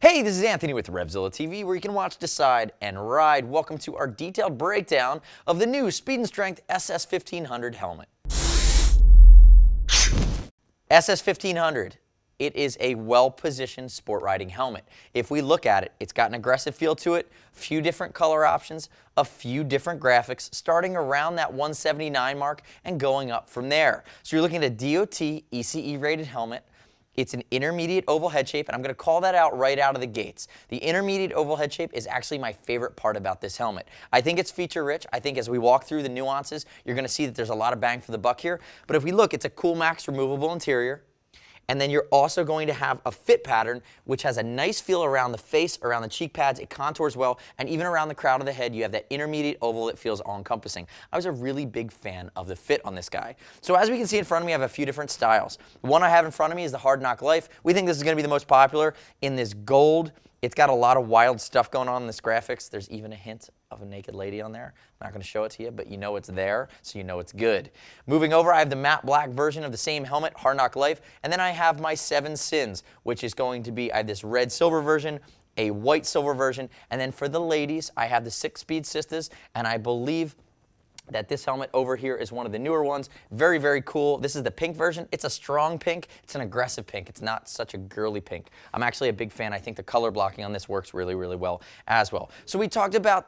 Hey, this is Anthony with RevZilla TV, where you can watch, decide, and ride. Welcome to our detailed breakdown of the new Speed and Strength SS1500 helmet. SS1500. It is a well-positioned sport riding helmet. If we look at it, it's got an aggressive feel to it, a few different color options, a few different graphics, starting around that 179 mark and going up from there. So you're looking at a DOT ECE rated helmet. It's an intermediate oval head shape, and I'm going to call that out right out of the gates. The intermediate oval head shape is actually my favorite part about this helmet. I think it's feature rich. I think as we walk through the nuances, you're going to see that there's a lot of bang for the buck here. But if we look, it's a coolmax removable interior. And then you're also going to have a fit pattern, which has a nice feel around the face, around the cheek pads. It contours well, and even around the crown of the head, you have that intermediate oval that feels all-encompassing. I was a really big fan of the fit on this guy. So as we can see in front of me, I have a few different styles. The one I have in front of me is the Hard Knock Life. We think this is going to be the most popular in this gold. It's got a lot of wild stuff going on in this graphics. There's even a hint of a naked lady on there. I'm not going to show it to you, but you know it's there, so you know it's good. Moving over, I have the matte black version of the same helmet, Hard Knock Life, and then I have my 7 Sins, which is going to be, I have this red silver version, a white silver version, and then for the ladies, I have the 6-speed Sisters, and I believe that this helmet over here is one of the newer ones. Very, very cool. This is the pink version. It's a strong pink. It's an aggressive pink. It's not such a girly pink. I'm actually a big fan. I think the color blocking on this works really, really well as well. So we talked about,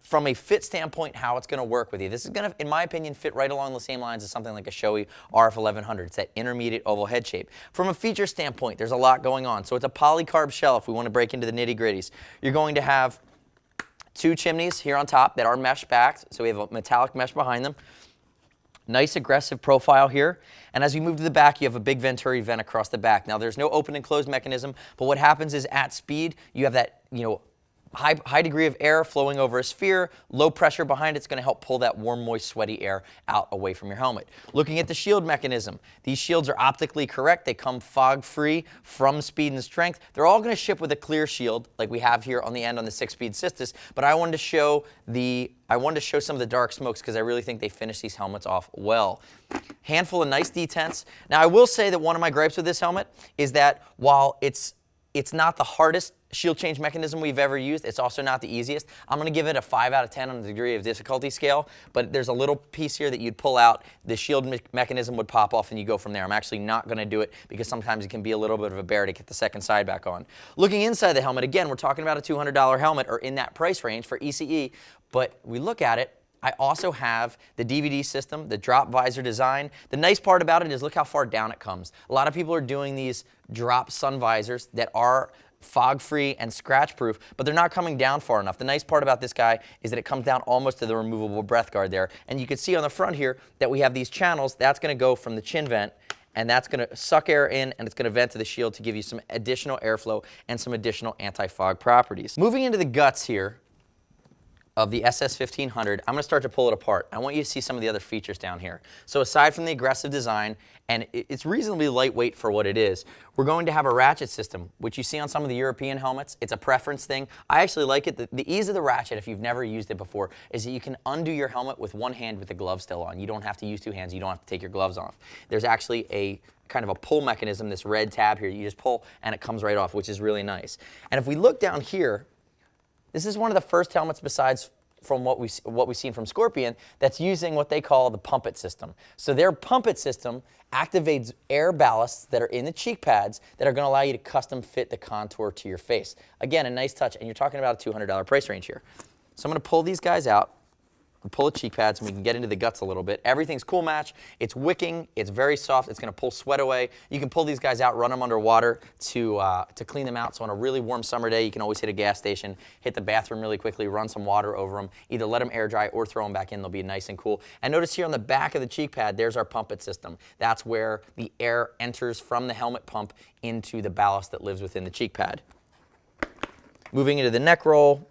from a fit standpoint, how it's going to work with you. This is going to, in my opinion, fit right along the same lines as something like a Shoei RF1100. It's that intermediate oval head shape. From a feature standpoint, there's a lot going on. So it's a polycarb shell if we want to break into the nitty-gritties. You're going to have 2 chimneys here on top that are mesh backed, so we have a metallic mesh behind them. Nice aggressive profile here. And as we move to the back, you have a big Venturi vent across the back. Now there's no open and close mechanism, but what happens is at speed, you have that, high degree of air flowing over a sphere, low pressure behind it's going to help pull that warm, moist, sweaty air out away from your helmet. Looking at the shield mechanism, these shields are optically correct. They come fog-free from Speed and Strength. They're all going to ship with a clear shield like we have here on the end on the 6-speed Sisters, but I wanted to show some of the dark smokes because I really think they finish these helmets off well. Handful of nice detents. Now I will say that one of my gripes with this helmet is that while it's not the hardest shield change mechanism we've ever used, it's also not the easiest. I'm going to give it a 5 out of 10 on the degree of difficulty scale, but there's a little piece here that you'd pull out, the shield mechanism would pop off and you go from there. I'm actually not going to do it because sometimes it can be a little bit of a bear to get the second side back on. Looking inside the helmet, again, we're talking about a $200 helmet or in that price range for ECE, but we look at it, I also have the DVD system, the drop visor design. The nice part about it is look how far down it comes. A lot of people are doing these drop sun visors that are fog-free and scratch-proof, but they're not coming down far enough. The nice part about this guy is that it comes down almost to the removable breath guard there. And you can see on the front here that we have these channels. That's going to go from the chin vent, and that's going to suck air in, and it's going to vent to the shield to give you some additional airflow and some additional anti-fog properties. Moving into the guts here of the SS1500, I'm going to start to pull it apart. I want you to see some of the other features down here. So aside from the aggressive design, and it's reasonably lightweight for what it is, we're going to have a ratchet system, which you see on some of the European helmets. It's a preference thing. I actually like it. The ease of the ratchet, if you've never used it before, is that you can undo your helmet with one hand with the glove still on. You don't have to use 2 hands. You don't have to take your gloves off. There's actually a kind of a pull mechanism, this red tab here. You just pull, and it comes right off, which is really nice. And if we look down here, this is one of the first helmets besides from what we've seen from Scorpion that's using what they call the pump it system. So their pump it system activates air ballasts that are in the cheek pads that are going to allow you to custom fit the contour to your face. Again, a nice touch, and you're talking about a $200 price range here. So I'm going to pull these guys out. Pull the cheek pads and we can get into the guts a little bit. Everything's cool match. It's wicking. It's very soft. It's going to pull sweat away. You can pull these guys out, run them under water to clean them out. So on a really warm summer day, you can always hit a gas station, hit the bathroom really quickly, run some water over them, either let them air dry or throw them back in. They'll be nice and cool. And notice here on the back of the cheek pad, there's our pump it system. That's where the air enters from the helmet pump into the ballast that lives within the cheek pad. Moving into the neck roll.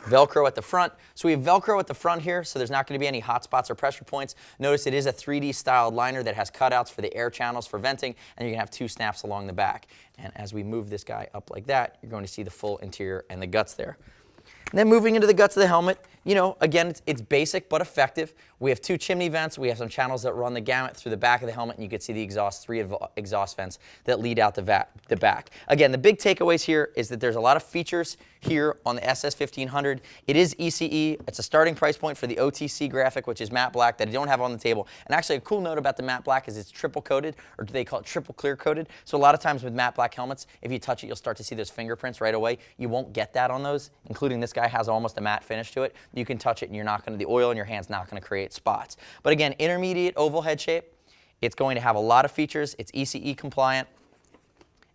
Velcro at the front. So we have Velcro at the front here, so there's not going to be any hot spots or pressure points. Notice it is a 3D styled liner that has cutouts for the air channels for venting, and you're going to have 2 snaps along the back. And as we move this guy up like that, you're going to see the full interior and the guts there. And then moving into the guts of the helmet, you know, again, it's basic but effective. We have 2 chimney vents. We have some channels that run the gamut through the back of the helmet, and you can see the exhaust, 3 exhaust vents that lead out the back. Again, the big takeaways here is that there's a lot of features here on the SS1500. It is ECE. It's a starting price point for the OTC graphic, which is matte black, that I don't have on the table. And actually, a cool note about the matte black is it's triple coated, or do they call it triple clear coated? So a lot of times with matte black helmets, if you touch it, you'll start to see those fingerprints right away. You won't get that on those, including this guy has almost a matte finish to it. You can touch it and you're not going to, the oil in your hand's not going to create spots. But again, intermediate oval head shape. It's going to have a lot of features. It's ECE compliant.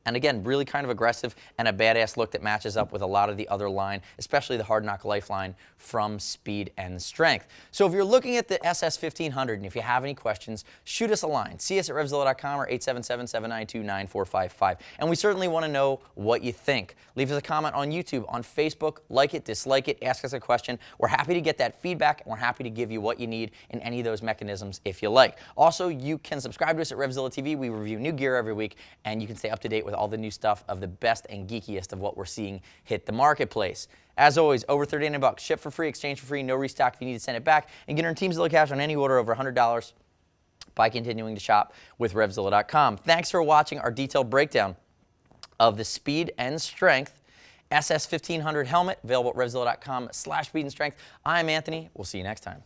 And again, really kind of aggressive and a badass look that matches up with a lot of the other line, especially the Hard Knock Lifeline from Speed and Strength. So if you're looking at the SS1500 and if you have any questions, shoot us a line. See us at RevZilla.com or 877-792-9455. And we certainly want to know what you think. Leave us a comment on YouTube, on Facebook, like it, dislike it, ask us a question. We're happy to get that feedback, and we're happy to give you what you need in any of those mechanisms if you like. Also, you can subscribe to us at RevZilla TV. We review new gear every week, and you can stay up to date with all the new stuff of the best and geekiest of what we're seeing hit the marketplace. As always, over $39, ship for free, exchange for free, no restock if you need to send it back, and get earned Teamzilla cash on any order over $100 by continuing to shop with RevZilla.com. Thanks for watching our detailed breakdown of the Speed and Strength SS1500 helmet, available at RevZilla.com/speed and strength. I'm Anthony. We'll see you next time.